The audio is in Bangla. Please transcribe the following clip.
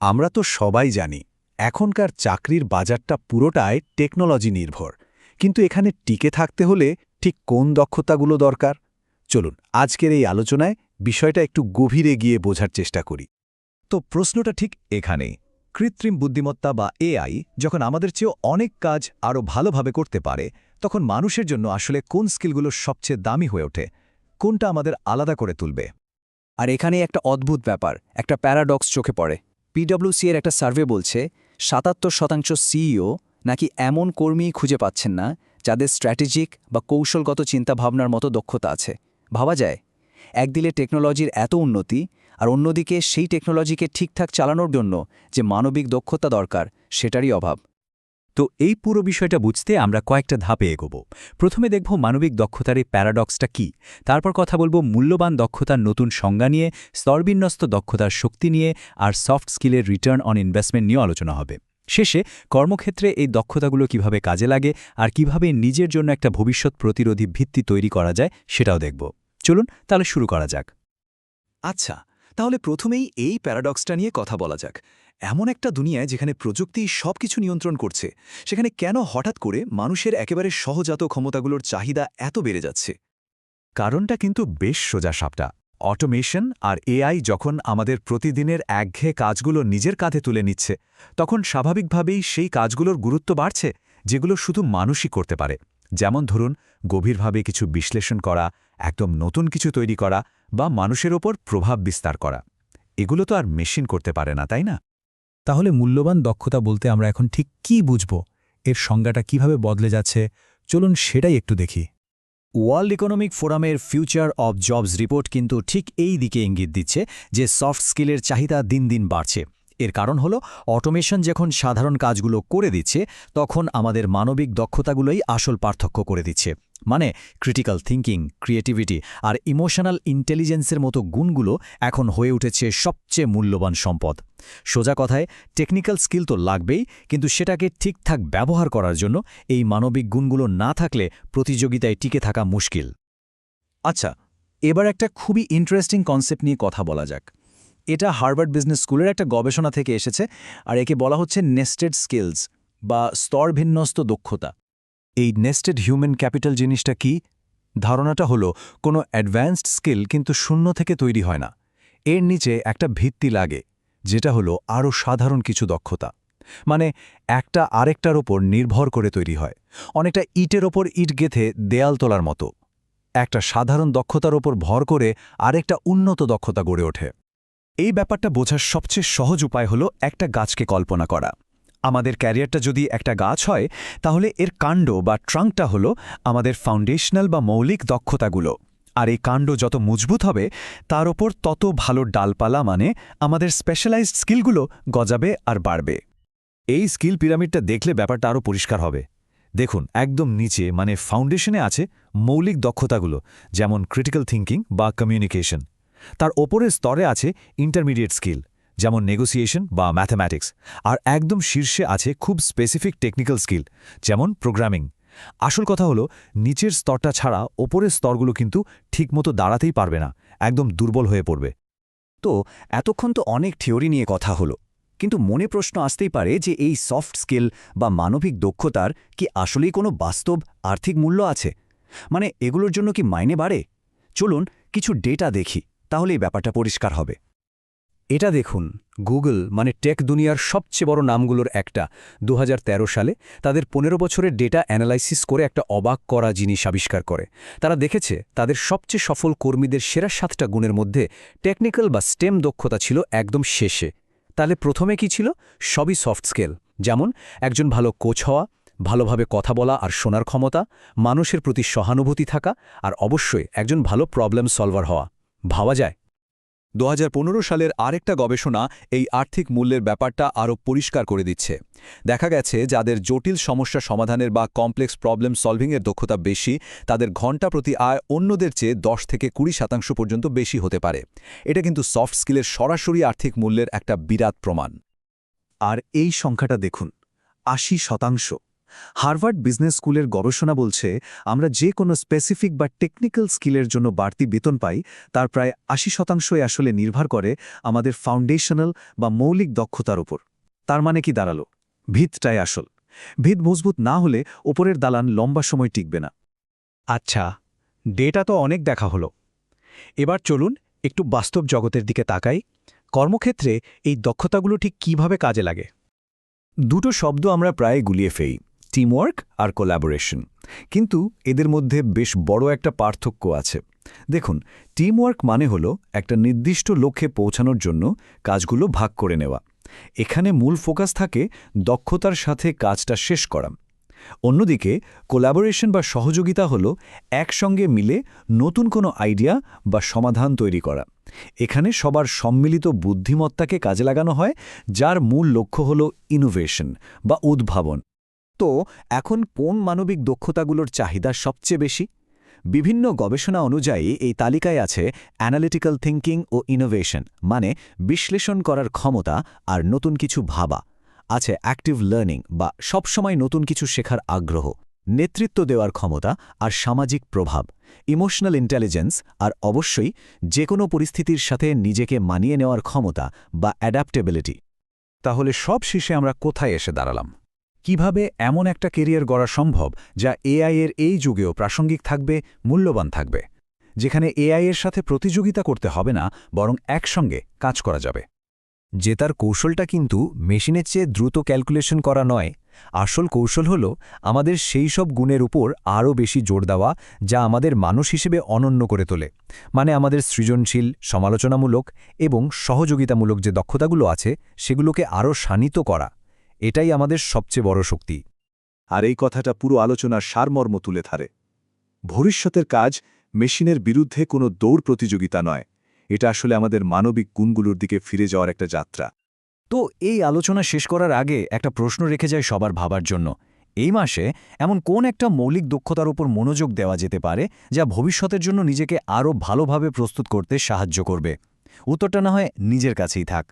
আমরা তো সবাই জানি এখনকার চাকরির বাজারটা পুরোটাই টেকনোলজি নির্ভর, কিন্তু এখানে টিকে থাকতে হলে ঠিক কোন দক্ষতাগুলো দরকার? চলুন আজকের এই আলোচনায় বিষয়টা একটু গভীরে গিয়ে বোঝার চেষ্টা করি। তো প্রশ্নটা ঠিক এখানেই। কৃত্রিম বুদ্ধিমত্তা বা এআই যখন আমাদের চেয়েও অনেক কাজ আরও ভালোভাবে করতে পারে, তখন মানুষের জন্য আসলে কোন স্কিলগুলো সবচেয়ে দামি হয়ে ওঠে? কোনটা আমাদের আলাদা করে তুলবে? আর এখানে একটা অদ্ভুত ব্যাপার, একটা প্যারাডক্স চোখে পড়ে। পিডব্লিউসি এর একটা সার্ভে বলছে ৭৭% সিইও নাকি এমন কর্মী খুঁজে পাচ্ছেন না যাদের স্ট্র্যাটেজিক বা কৌশলগত চিন্তাভাবনার মতো দক্ষতা আছে। ভাবা যায়, একদিকে টেকনোলজির এত উন্নতি, আর অন্যদিকে সেই টেকনোলজিকে ঠিকঠাক চালানোর জন্য যে মানবিক দক্ষতা দরকার সেটারই অভাব। তো এই পুরো বিষয়টা বুঝতে আমরা কয়েকটা ধাপে এগোব। প্রথমে দেখব মানবিক দক্ষতার এই প্যারাডক্সটা কী, তারপর কথা বলবো মূল্যবান দক্ষতার নতুন সংজ্ঞা নিয়ে, স্তরবিন্যস্ত দক্ষতার শক্তি নিয়ে, আর সফট স্কিলের রিটার্ন অন ইনভেস্টমেন্ট নিয়ে আলোচনা হবে। শেষে কর্মক্ষেত্রে এই দক্ষতাগুলো কিভাবে কাজে লাগে আর কিভাবে নিজের জন্য একটা ভবিষ্যৎ প্রতিরোধী ভিত্তি তৈরি করা যায় সেটাও দেখব। চলুন তাহলে শুরু করা যাক। আচ্ছা, তাহলে প্রথমেই এই প্যারাডক্সটা নিয়ে কথা বলা যাক। এমন একটা দুনিয়ায় যেখানে প্রযুক্তি সবকিছু নিয়ন্ত্রণ করছে, সেখানে কেন হঠাৎ করে মানুষের একেবারে সহজাত ক্ষমতাগুলোর চাহিদা এত বেড়ে যাচ্ছে? কারণটা কিন্তু বেশ সোজাসাপটা। অটোমেশন আর এআই যখন আমাদের প্রতিদিনের একঘেয়ে কাজগুলো নিজের কাঁধে তুলে নিচ্ছে, তখন স্বাভাবিকভাবেই সেই কাজগুলোর গুরুত্ব বাড়ছে যেগুলো শুধু মানুষই করতে পারে। যেমন ধরুন, গভীরভাবে কিছু বিশ্লেষণ করা, একদম নতুন কিছু তৈরি করা বা মানুষের ওপর প্রভাব বিস্তার করা। এগুলো তো আর মেশিন করতে পারে না, তাই না? তাহলে মূল্যবান দক্ষতা বলতে আমরা এখন ঠিক কী বুঝব? এর সংজ্ঞাটা কিভাবে বদলে যাচ্ছে, চলুন সেটাই একটু দেখি। ওয়ার্ল্ড ইকোনমিক ফোরামের ফিউচার অব জবস রিপোর্ট কিন্তু ঠিক এই দিকে ইঙ্গিত দিচ্ছে যে সফট স্কিলের চাহিদা দিন দিন বাড়ছে। এর কারণ হলো অটোমেশন যখন সাধারণ কাজগুলো করে দিচ্ছে, তখন আমাদের মানবিক দক্ষতাগুলোই আসল পার্থক্য করে দিচ্ছে। মানে ক্রিটিক্যাল থিঙ্কিং, ক্রিয়েটিভিটি আর ইমোশনাল ইন্টেলিজেন্সের মতো গুণগুলো এখন হয়ে উঠেছে সবচেয়ে মূল্যবান সম্পদ। সোজা কথায়, টেকনিক্যাল স্কিল তো লাগবেই, কিন্তু সেটাকে ঠিকঠাক ব্যবহার করার জন্য এই মানবিক গুণগুলো না থাকলে প্রতিযোগিতায় টিকে থাকা মুশকিল। আচ্ছা, এবার একটা খুবই ইন্টারেস্টিং কনসেপ্ট নিয়ে কথা বলা যাক। এটা হার্ভার্ড বিজনেস স্কুলের একটা গবেষণা থেকে এসেছে, আর একে বলা হচ্ছে নেস্টেড স্কিলস বা স্তরভিন্যস্ত দক্ষতা। এই নেস্টেড হিউম্যান ক্যাপিটাল জিনিসটা কি? ধারণাটা হলো কোনো অ্যাডভান্সড স্কিল কিন্তু শূন্য থেকে তৈরি হয় না। এর নিচে একটা ভিত্তি লাগে, যেটা হলো আরও সাধারণ কিছু দক্ষতা। মানে একটা আরেকটার ওপর নির্ভর করে তৈরি হয়, অনেকটা ইটের ওপর ইট গেঁথে দেয়াল তোলার মতো। একটা সাধারণ দক্ষতার ওপর ভর করে আরেকটা উন্নত দক্ষতা গড়ে ওঠে। এই ব্যাপারটা বোঝার সবচেয়ে সহজ উপায় হলো একটা গাছকে কল্পনা করা। আমাদের ক্যারিয়ারটা যদি একটা গাছ হয়, তাহলে এর কাণ্ড বা ট্রাঙ্কটা হলো আমাদের ফাউন্ডেশনাল বা মৌলিক দক্ষতাগুলো। আর এই কাণ্ড যত মজবুত হবে, তার ওপর তত ভালো ডালপালা, মানে আমাদের স্পেশালাইজড স্কিলগুলো গজাবে আর বাড়বে। এই স্কিল পিরামিডটা দেখলে ব্যাপারটা আরও পরিষ্কার হবে। দেখুন, একদম নিচে মানে ফাউন্ডেশনে আছে মৌলিক দক্ষতাগুলো, যেমন ক্রিটিক্যাল থিঙ্কিং বা কমিউনিকেশন। তার ওপরের স্তরে আছে ইন্টারমিডিয়েট স্কিল, যেমন নেগোসিয়েশন বা ম্যাথমেটিক্স। আর একদম শীর্ষে আছে খুব স্পেসিফিক টেকনিক্যাল স্কিল, যেমন প্রোগ্রামিং। আসল কথা হলো, নিচের স্তরটা ছাড়া ওপরের স্তরগুলো কিন্তু ঠিকমতো দাঁড়াতেই পারবে না, একদম দুর্বল হয়ে পড়বে। তো এতক্ষণ তো অনেক থিওরি নিয়ে কথা হলো, কিন্তু মনে প্রশ্ন আসতেই পারে যে এই সফট স্কিল বা মানবিক দক্ষতার কি আসলেই কোনো বাস্তব আর্থিক মূল্য আছে? মানে এগুলোর জন্য কি মাইনে বাড়ে? চলুন কিছু ডেটা দেখি, তাহলে এই ব্যাপারটা পরিষ্কার হবে। এটা দেখুন, গুগল মানে টেক দুনিয়ার সবচেয়ে বড় নামগুলোর একটা ২০১৩ সালে তাদের ১৫ বছরের ডেটা অ্যানালাইসিস করে একটা অবাক করা জিনিস আবিষ্কার করে। তারা দেখেছে তাদের সবচেয়ে সফল কর্মীদের সেরা ৭টা গুণের মধ্যে টেকনিক্যাল বা স্টেম দক্ষতা ছিল একদম শেষে। তাহলে প্রথমে কি ছিল? সবই সফট স্কিল, যেমন একজন ভালো কোচ হওয়া, ভালোভাবে কথা বলা আর শোনার ক্ষমতা, মানুষের প্রতি সহানুভূতি থাকা, আর অবশ্যই একজন ভালো প্রবলেম সলভার হওয়া। ভাবা যায়? ২০১৫ সালের আরেকটা গবেষণা এই আর্থিক মূল্যের ব্যাপারটা আরও পরিষ্কার করে দিচ্ছে। দেখা গেছে যাদের জটিল সমস্যা সমাধানের বা কমপ্লেক্স প্রবলেম সলভিংয়ের দক্ষতা বেশি, তাদের ঘণ্টা প্রতি আয় অন্যদের চেয়ে ১০ থেকে ২০% পর্যন্ত বেশি হতে পারে। এটা কিন্তু সফট স্কিলের সরাসরি আর্থিক মূল্যের একটা বিরাট প্রমাণ। আর এই সংখ্যাটা দেখুন, ৮০%। হার্ভার্ড বিজনেস স্কুলের গবেষণা বলছে আমরা যে কোনো স্পেসিফিক বা টেকনিক্যাল স্কিলের জন্য বাড়তি বেতন পাই তার প্রায় ৮০% আসলে নির্ভর করে আমাদের ফাউন্ডেশনাল বা মৌলিক দক্ষতার উপর। তার মানে কি দাঁড়ালো? ভিতটাই আসল। ভিত মজবুত না হলে ওপরের দালান লম্বা সময় টিকবে না। আচ্ছা, ডেটা তো অনেক দেখা হলো। এবার চলুন একটু বাস্তব জগতের দিকে তাকাই। কর্মক্ষেত্রে এই দক্ষতাগুলো ঠিক কিভাবে কাজে লাগে? দুটো শব্দ আমরা প্রায় গুলিয়ে ফেলি, টিমওয়ার্ক আর কোল্যাবোরেশন। কিন্তু এদের মধ্যে বেশ বড় একটা পার্থক্য আছে। দেখুন, টিমওয়ার্ক মানে হলো একটা নির্দিষ্ট লক্ষ্যে পৌঁছানোর জন্য কাজগুলো ভাগ করে নেওয়া। এখানে মূল ফোকাস থাকে দক্ষতার সাথে কাজটা শেষ করা। অন্যদিকে কোল্যাবোরেশন বা সহযোগিতা হলো একসঙ্গে মিলে নতুন কোনো আইডিয়া বা সমাধান তৈরি করা। এখানে সবার সম্মিলিত বুদ্ধিমত্তাকে কাজে লাগানো হয়, যার মূল লক্ষ্য হল ইনোভেশন বা উদ্ভাবন। তো এখন কোন মানবিক দক্ষতাগুলোর চাহিদা সবচেয়ে বেশি? বিভিন্ন গবেষণা অনুযায়ী এই তালিকায় আছে অ্যানালিটিক্যাল থিঙ্কিং ও ইনোভেশন, মানে বিশ্লেষণ করার ক্ষমতা আর নতুন কিছু ভাবা। আছে অ্যাক্টিভ লার্নিং বা সবসময় নতুন কিছু শেখার আগ্রহ, নেতৃত্ব দেওয়ার ক্ষমতা আর সামাজিক প্রভাব, ইমোশনাল ইন্টেলিজেন্স, আর অবশ্যই যে কোনো পরিস্থিতির সাথে নিজেকে মানিয়ে নেওয়ার ক্ষমতা বা অ্যাডাপ্টেবিলিটি। তাহলে সব শেষে আমরা কোথায় এসে দাঁড়ালাম? কিভাবে এমন একটা কেরিয়ার গড়া সম্ভব যা এআই এর এই যুগেও প্রাসঙ্গিক থাকবে, মূল্যবান থাকবে, যেখানে এআই এর সাথে প্রতিযোগিতা করতে হবে না, বরং একসঙ্গে কাজ করা যাবে? জেতার কৌশলটা কিন্তু মেশিনের চেয়ে দ্রুত ক্যালকুলেশন করা নয়। আসল কৌশল হল আমাদের সেই সব গুণের উপর আরও বেশি জোর দেওয়া যা আমাদের মানুষ হিসেবে অনন্য করে তোলে। মানে আমাদের সৃজনশীল, সমালোচনামূলক এবং সহযোগিতামূলক যে দক্ষতাগুলো আছে সেগুলোকে আরও শানিত করা। এটাই আমাদের সবচেয়ে বড় শক্তি। আর এই কথাটা পুরো আলোচনার সারমর্ম তুলে ধরে। ভবিষ্যতের কাজ মেশিনের বিরুদ্ধে কোনো দৌড় প্রতিযোগিতা নয়, এটা আসলে আমাদের মানবিক গুণগুলোর দিকে ফিরে যাওয়ার একটা যাত্রা। তো এই আলোচনা শেষ করার আগে একটা প্রশ্ন রেখে যায় সবার ভাবার জন্য। এই মাসে এমন কোন একটা মৌলিক দক্ষতার উপর মনোযোগ দেওয়া যেতে পারে যা ভবিষ্যতের জন্য নিজেকে আরও ভালোভাবে প্রস্তুত করতে সাহায্য করবে? উত্তরটা না হয় নিজের কাছেই থাক।